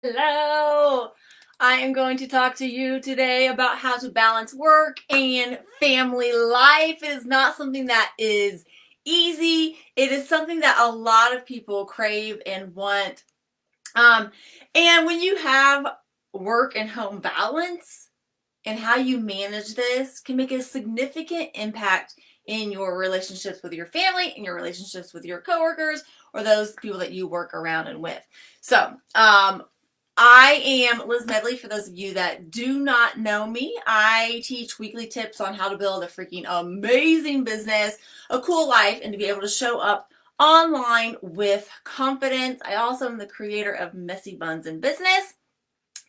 Hello! I am going to talk to you today about how to balance work and family life. It is not something that is easy. It is something that a lot of people crave and want. Um, and when you have work and home balance and how you manage this can make a significant impact in your relationships with your family, in your relationships with your coworkers, or those people that you work around and with. So, I am Liz Medley. For those of you that do not know me, I teach weekly tips on how to build a freaking amazing business, a cool life, and to be able to show up online with confidence. I also am the creator of Messy Buns in Business.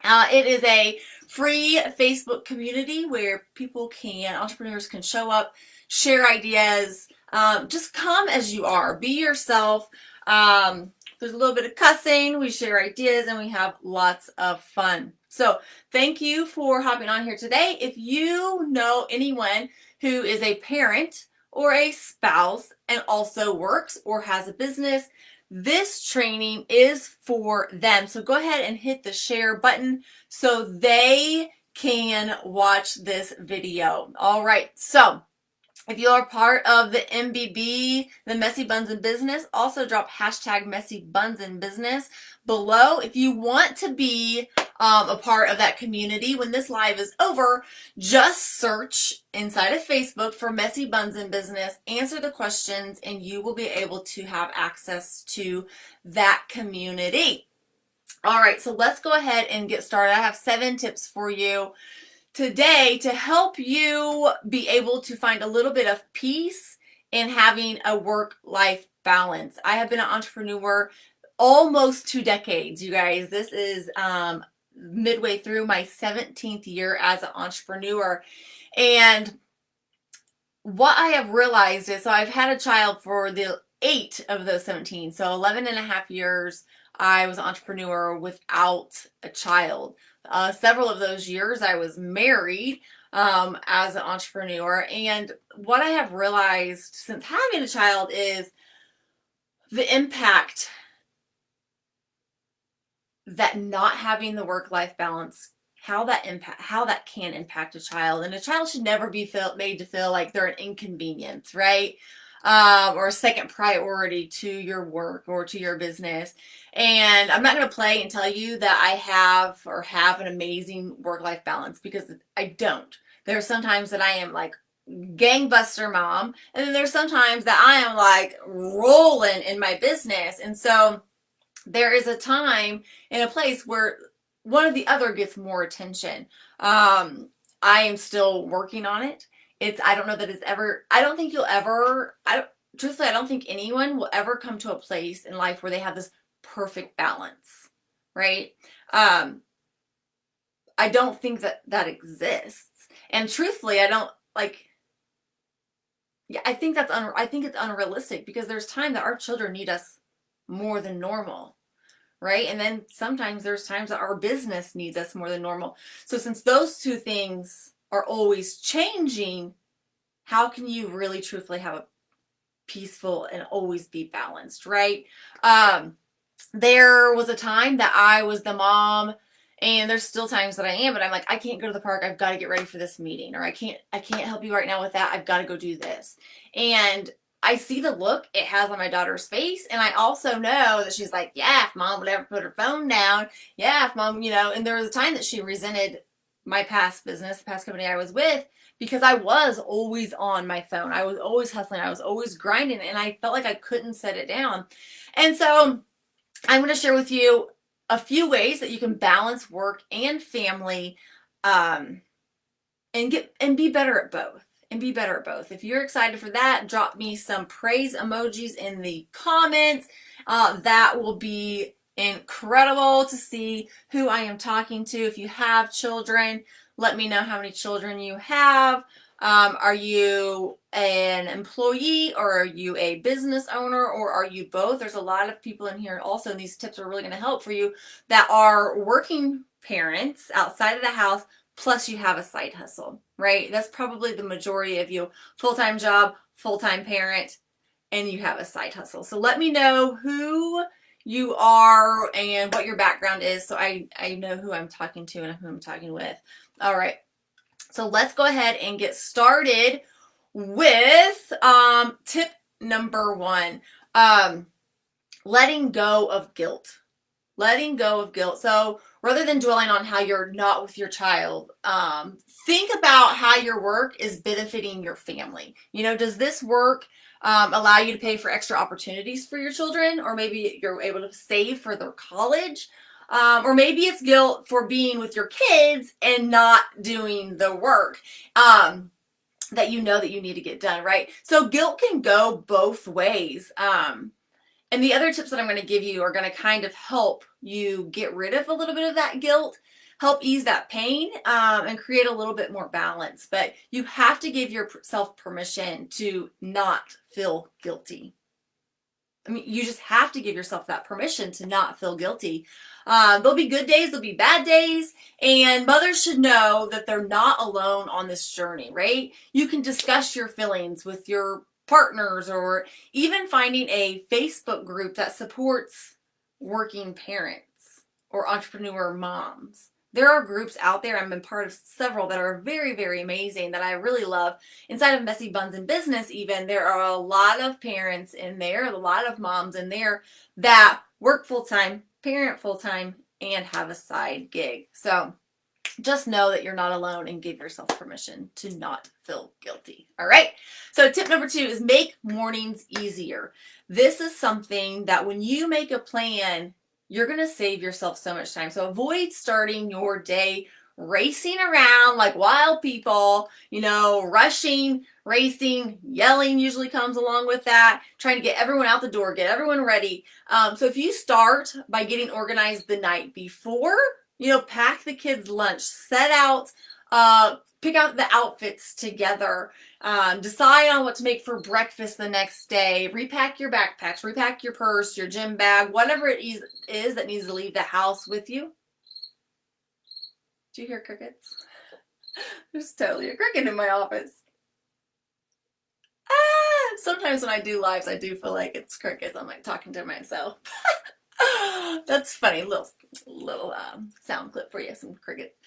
It is a free Facebook community where entrepreneurs can show up, share ideas, just come as you are, be yourself. There's a little bit of cussing, we share ideas, and we have lots of fun. So thank you for hopping on here today. If you know anyone who is a parent or a spouse and also works or has a business, this training is for them. So go ahead and hit the share button so they can watch this video. All right. So if you are part of the MBB, the Messy Buns in Business, also drop hashtag Messy Buns in Business below. If you want to be a part of that community, when this live is over, just search inside of Facebook for Messy Buns in Business, answer the questions, and you will be able to have access to that community. All right, so let's go ahead and get started. I have 7 tips for you today to help you be able to find a little bit of peace in having a work-life balance. I have been an entrepreneur almost 2 decades, you guys. This is midway through my 17th year as an entrepreneur. And what I have realized is, so I've had a child for the 8 of those 17. So 11 and a half years I was an entrepreneur without a child. Several of those years I was married as an entrepreneur. And what I have realized since having a child is the impact that not having the work-life balance, how that can impact a child. And a child should never be made to feel like they're an inconvenience, right? Or a second priority to your work or to your business. And I'm not going to play and tell you that I have an amazing work-life balance, because I don't. There's sometimes that I am like gangbuster mom, and then there's sometimes that I am like rolling in my business. And so there is a time and a place where one or the other gets more attention. I am still working on it. I don't know that it's ever, I don't think you'll ever, truthfully, I don't think anyone will ever come to a place in life where they have this perfect balance, right? I don't think that exists. And truthfully, I don't like, yeah, I think it's unrealistic, because there's time that our children need us more than normal, right? And then sometimes there's times that our business needs us more than normal. So since those two things are always changing, how can you really truthfully have a peaceful and always be balanced, right? There was a time that I was the mom, and there's still times that I am, but I'm like, I can't go to the park, I've got to get ready for this meeting, or I can't help you right now with that, I've got to go do this. And I see the look it has on my daughter's face, and I also know that she's like, yeah, if mom would ever put her phone down, yeah, if mom, and there was a time that she resented my past business, the past company I was with, because I was always on my phone. I was always hustling. I was always grinding, and I felt like I couldn't set it down. And so I'm going to share with you a few ways that you can balance work and family, and be better at both. If you're excited for that, drop me some praise emojis in the comments. That will be incredible to see who I am talking to. If you have children, let me know how many children you have. Are you an employee, or are you a business owner, or are you both? There's a lot of people in here also, and these tips are really going to help for you, that are working parents outside of the house, plus you have a side hustle, right? That's probably the majority of you. Full-time job, full-time parent, and you have a side hustle. So let me know who you are and what your background is, so I know who I'm talking to and who I'm talking with. All right, so let's go ahead and get started with tip number 1. Letting go of guilt. Letting go of guilt. So rather than dwelling on how you're not with your child, think about how your work is benefiting your family. You know, does this work allow you to pay for extra opportunities for your children? Or maybe you're able to save for their college? Or maybe it's guilt for being with your kids and not doing the work that you know that you need to get done, right? So guilt can go both ways. And the other tips that I'm going to give you are going to kind of help you get rid of a little bit of that guilt, help ease that pain, and create a little bit more balance. But you have to give yourself permission to not feel guilty. I mean, you just have to give yourself that permission to not feel guilty. There'll be good days, there'll be bad days, and mothers should know that they're not alone on this journey, right? You can discuss your feelings with your partners, or even finding a Facebook group that supports working parents or entrepreneur moms. There are groups out there, I've been part of several that are very, very amazing that I really love. Inside of Messy Buns in Business even, there are a lot of parents in there, a lot of moms in there that work full-time, parent full-time, and have a side gig. So just know that you're not alone and give yourself permission to not feel guilty. All right. So tip number 2 is make mornings easier. This is something that when you make a plan, you're going to save yourself so much time. So avoid starting your day racing around like wild people, you know, rushing, racing, yelling usually comes along with that, trying to get everyone out the door, get everyone ready. So if you start by getting organized the night before, you know, pack the kids' lunch, set out, pick out the outfits together, decide on what to make for breakfast the next day, repack your backpacks, repack your purse, your gym bag, whatever it is that needs to leave the house with you. Do you hear crickets? There's totally a cricket in my office. Sometimes when I do lives, I do feel like it's crickets. I'm like talking to myself. That's funny. Little sound clip for you, some crickets.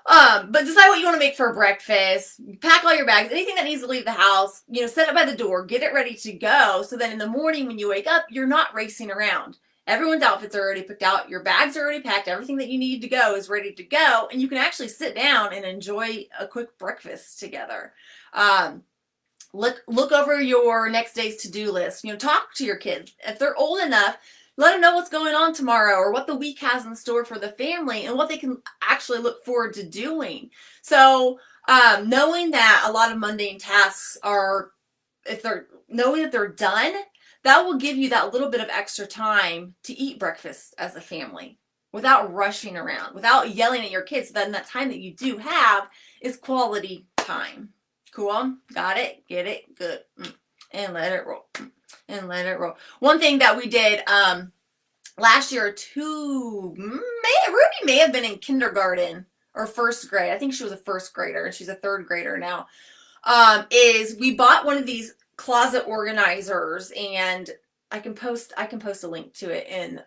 But decide what you want to make for breakfast. Pack all your bags. Anything that needs to leave the house, you know, set it by the door. Get it ready to go. So then in the morning when you wake up, you're not racing around. Everyone's outfits are already picked out. Your bags are already packed. Everything that you need to go is ready to go. And you can actually sit down and enjoy a quick breakfast together. Look over your next day's to-do list. You know, talk to your kids. If they're old enough, let them know what's going on tomorrow or what the week has in store for the family and what they can actually look forward to doing. So knowing that a lot of mundane tasks are, knowing that they're done, that will give you that little bit of extra time to eat breakfast as a family without rushing around, without yelling at your kids. So then that time that you do have is quality time. Cool? Got it? Get it? Good. And let it roll. And let it roll. One thing that we did last year, Ruby may have been in kindergarten or first grade. I think she was a first grader and she's a third grader now. Is we bought one of these closet organizers, and I can post a link to it in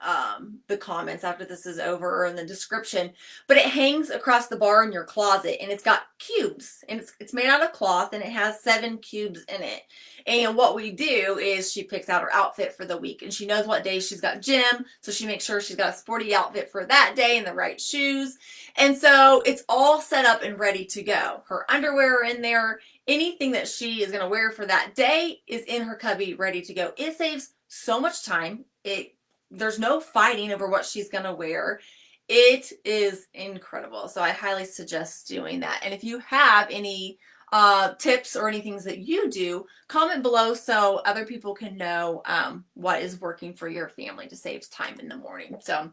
the comments after this is over or in the description. But it hangs across the bar in your closet, and it's got cubes, and it's made out of cloth, and it has 7 cubes in it. And what we do is she picks out her outfit for the week, and she knows what day she's got gym, so she makes sure she's got a sporty outfit for that day and the right shoes. And so it's all set up and ready to go. Her underwear are in there. Anything that she is going to wear for that day is in her cubby ready to go. It saves so much time. There's no fighting over what she's going to wear. It is incredible. So I highly suggest doing that. And if you have any tips or any things that you do, comment below so other people can know what is working for your family to save time in the morning. So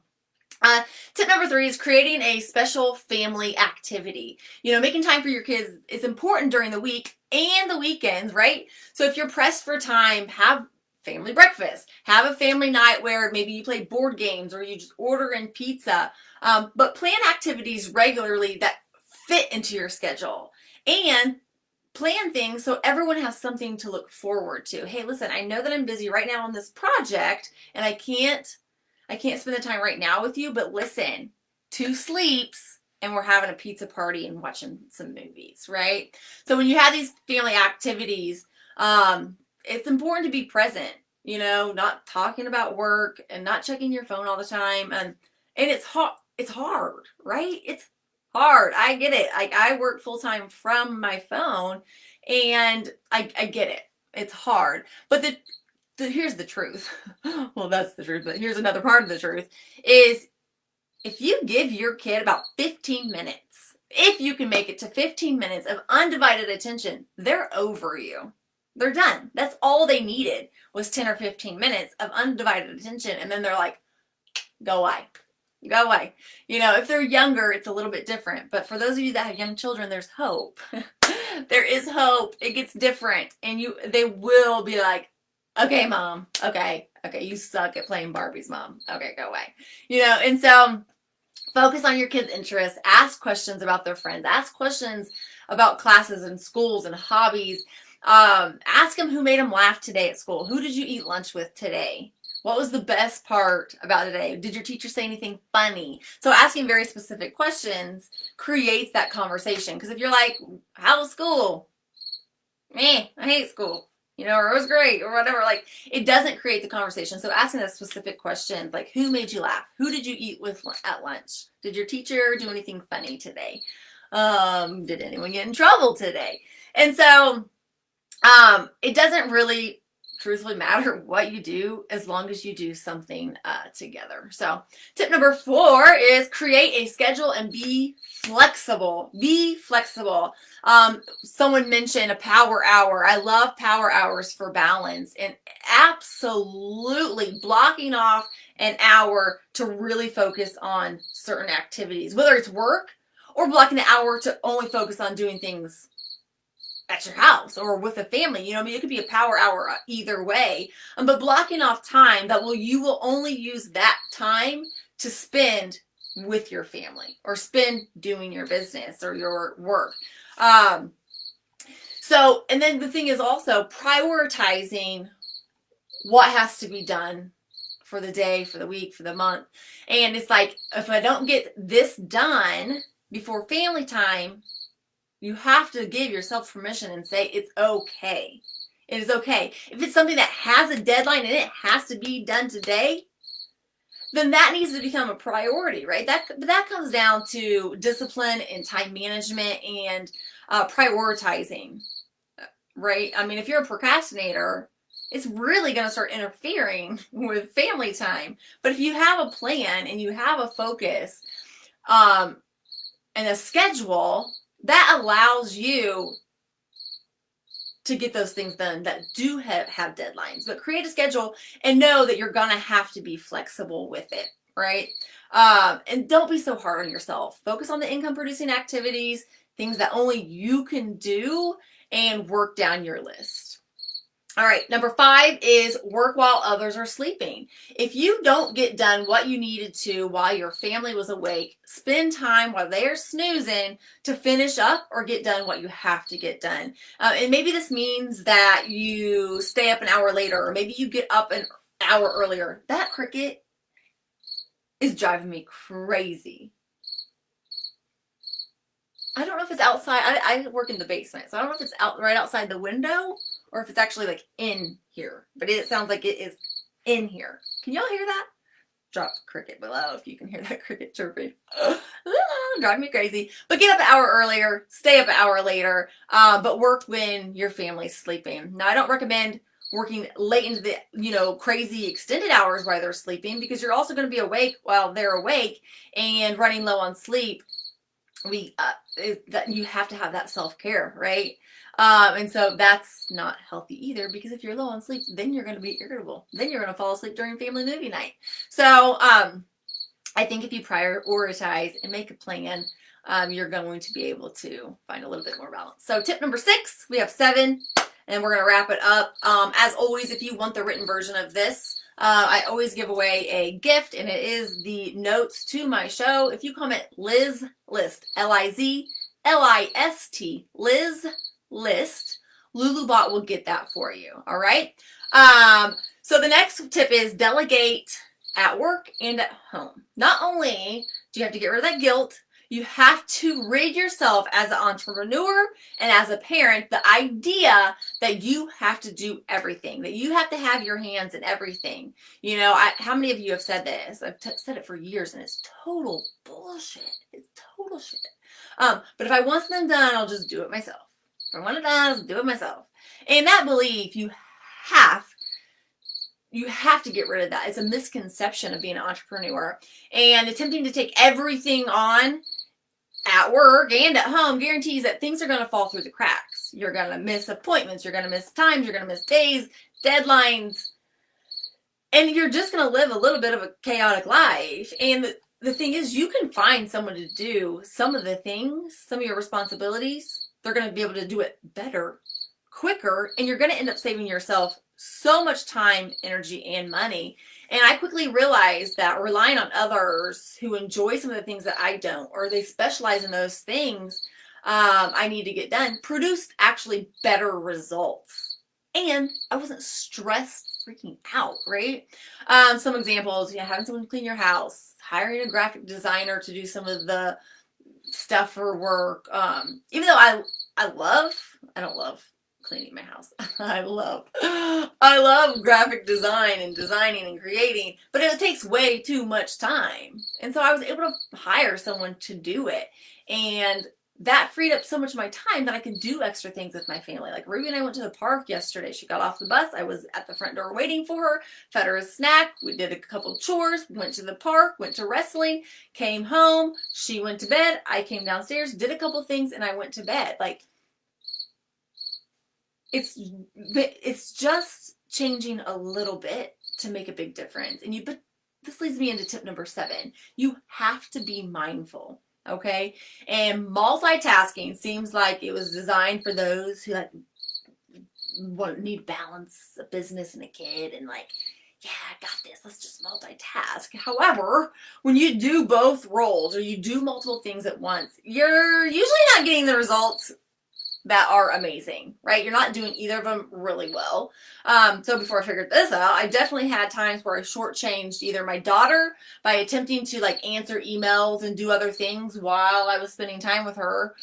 tip number 3 is creating a special family activity. You know, making time for your kids is important during the week and the weekends, right? So if you're pressed for time, have family breakfast, have a family night where maybe you play board games or you just order in pizza, but plan activities regularly that fit into your schedule, and plan things so everyone has something to look forward to. Hey, listen, I know that I'm busy right now on this project and I can't I can't spend the time right now with you, but listen, 2 sleeps and we're having a pizza party and watching some movies, right? So when you have these family activities, it's important to be present, not talking about work and not checking your phone all the time. And it's hard, right? It's hard. I get it. I work full time from my phone, and I get it. It's hard. But here's the truth. Well, that's the truth, but here's another part of the truth is if you give your kid about 15 minutes, if you can make it to 15 minutes of undivided attention, they're over you. They're done. That's all they needed was 10 or 15 minutes of undivided attention. And then they're like, go away. Go away. If they're younger, it's a little bit different. But for those of you that have young children, there's hope. There is hope. It gets different. And they will be like, okay, mom. Okay. You suck at playing Barbies, mom. Okay, go away. And so focus on your kids' interests. Ask questions about their friends. Ask questions about classes and schools and hobbies. Ask them who made them laugh today at school. Who did you eat lunch with today? What was the best part about today? Did your teacher say anything funny? So asking very specific questions creates that conversation. Because if you're like, how was school? I hate school. Or it was great or whatever. Like, it doesn't create the conversation. So asking a specific question, like, who made you laugh? Who did you eat with at lunch? Did your teacher do anything funny today? Did anyone get in trouble today? And so it doesn't really truthfully matter what you do as long as you do something together. So tip number 4 is create a schedule and be flexible. Be flexible. Someone mentioned a power hour. I love power hours for balance, and absolutely blocking off an hour to really focus on certain activities, whether it's work or blocking an hour to only focus on doing things at your house or with a family. It could be a power hour either way. But blocking off time that you will only use that time to spend with your family or spend doing your business or your work. And then the thing is also prioritizing what has to be done for the day, for the week, for the month. And it's like, if I don't get this done before family time, you have to give yourself permission and say it's okay. It is okay. If it's something that has a deadline and it has to be done today, then that needs to become a priority, right? That comes down to discipline and time management and prioritizing, right? I mean, if you're a procrastinator, it's really going to start interfering with family time. But if you have a plan and you have a focus and a schedule, that allows you to get those things done that do have deadlines. But create a schedule and know that you're going to have to be flexible with it, right? And don't be so hard on yourself. Focus on the income producing activities, things that only you can do, and work down your list. All right, number 5 is work while others are sleeping. If you don't get done what you needed to while your family was awake, spend time while they are snoozing to finish up or get done what you have to get done. And maybe this means that you stay up an hour later, or maybe you get up an hour earlier. That cricket is driving me crazy. I don't know if it's outside. I work in the basement, so I don't know if it's right outside the window or if it's actually like in here. But it sounds like it is in here. Can y'all hear that? Drop cricket below if you can hear that cricket chirping. Driving me crazy. But get up an hour earlier, stay up an hour later, but work when your family's sleeping. Now, I don't recommend working late into the crazy extended hours while they're sleeping, because you're also going to be awake while they're awake and running low on sleep. That you have to have that self-care, right? And so that's not healthy either, because if you're low on sleep, then you're going to be irritable. Then you're going to fall asleep during family movie night. So I think if you prioritize and make a plan, you're going to be able to find a little bit more balance. So tip number 6, we have 7, and we're going to wrap it up. As always, if you want the written version of this, I always give away a gift, and it is the notes to my show. If you comment Liz List, Lizlist, Liz List, Lulubot will get that for you. All right. So the next tip is delegate at work and at home. Not only do you have to get rid of that guilt, you have to rid yourself as an entrepreneur and as a parent the idea that you have to do everything, that you have to have your hands in everything. You know, how many of you have said this? I've said it for years and it's total bullshit. It's total shit. But if I want something done, I'll just do it myself. If I want it done, I'll just do it myself. And that belief, you have to get rid of that. It's a misconception of being an entrepreneur. And attempting to take everything on at work and at home guarantees that things are going to fall through the cracks. You're going to miss appointments. You're going to miss times. You're going to miss days, deadlines. And you're just going to live a little bit of a chaotic life. And the thing is, you can find someone to do some of the things, some of your responsibilities. They're going to be able to do it better, quicker, and you're going to end up saving yourself so much time, energy, and money. And I quickly realized that relying on others who enjoy some of the things that I don't, or they specialize in those things I need to get done, produced actually better results. And I wasn't stressed freaking out, right? Some examples, having someone clean your house, hiring a graphic designer to do some of the stuff for work. Even though I don't love cleaning my house. I love graphic design and designing and creating, but it takes way too much time. And so I was able to hire someone to do it. And that freed up so much of my time that I could do extra things with my family. Like Ruby and I went to the park yesterday. She got off the bus. I was at the front door waiting for her, fed her a snack. We did a couple chores, went to the park, went to wrestling, came home. She went to bed. I came downstairs, did a couple things, and I went to bed. Like, it's just changing a little bit to make a big difference. But this leads me into tip number 7. You have to be mindful. Okay. And multitasking seems like it was designed for those who need balance, a business and a kid, and yeah, I got this. Let's just multitask. However, when you do both roles or you do multiple things at once, you're usually not getting the results that are amazing, right? You're not doing either of them really well. So before I figured this out, I definitely had times where I shortchanged either my daughter by attempting to answer emails and do other things while I was spending time with her.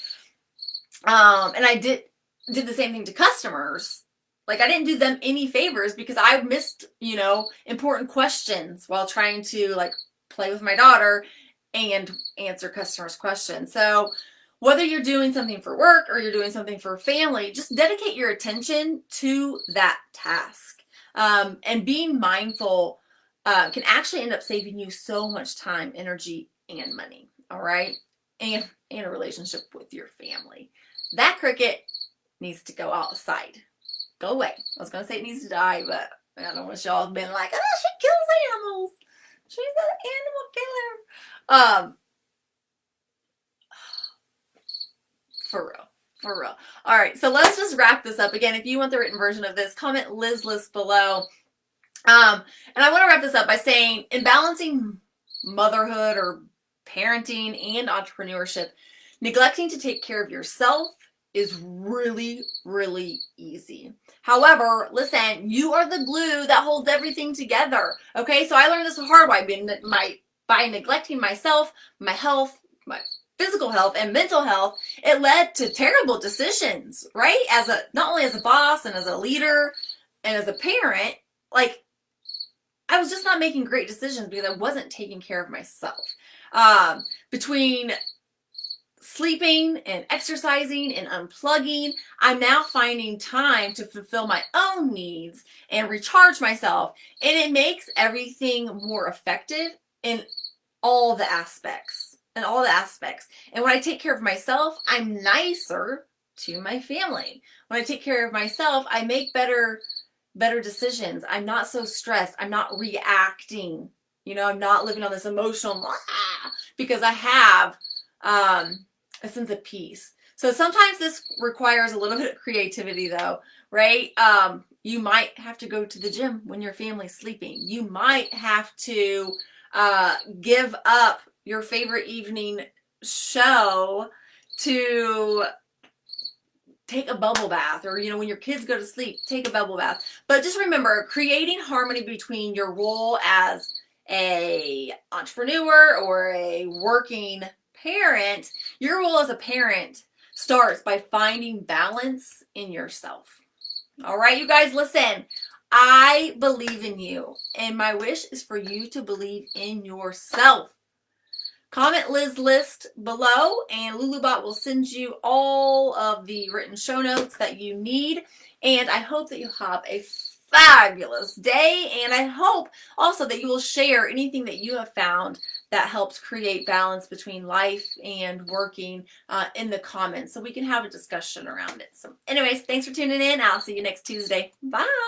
And I did the same thing to customers. I didn't do them any favors because I missed, important questions while trying to play with my daughter and answer customers' questions. So whether you're doing something for work or you're doing something for family, just dedicate your attention to that task. And being mindful can actually end up saving you so much time, energy, and money. All right? And a relationship with your family. That cricket needs to go outside. Go away. I was going to say it needs to die, but I don't want y'all being like, oh, she kills animals. She's an animal killer. For real. All right, so let's just wrap this up. Again, if you want the written version of this, comment Liz List below. And I want to wrap this up by saying, in balancing motherhood or parenting and entrepreneurship, neglecting to take care of yourself is really, really easy. However, listen, you are the glue that holds everything together. Okay, so I learned this the hard way by neglecting myself, my health, my physical health and mental health. It led to terrible decisions, right? Not only as a boss and as a leader and as a parent, I was just not making great decisions because I wasn't taking care of myself. Between sleeping and exercising and unplugging, I'm now finding time to fulfill my own needs and recharge myself. And it makes everything more effective in all the aspects. And when I take care of myself, I'm nicer to my family. When I take care of myself, I make better decisions. I'm not so stressed. I'm not reacting. I'm not living on this emotional because I have a sense of peace. So sometimes this requires a little bit of creativity though, right? You might have to go to the gym when your family's sleeping. You might have to give up your favorite evening show to take a bubble bath, or when your kids go to sleep, take a bubble bath. But just remember, creating harmony between your role as a entrepreneur or a working parent, your role as a parent starts by finding balance in yourself. All right, you guys, listen. I believe in you, and my wish is for you to believe in yourself. Comment Liz List below, and Lulubot will send you all of the written show notes that you need. And I hope that you have a fabulous day, and I hope also that you will share anything that you have found that helps create balance between life and working in the comments so we can have a discussion around it. So anyways, thanks for tuning in. I'll see you next Tuesday. Bye.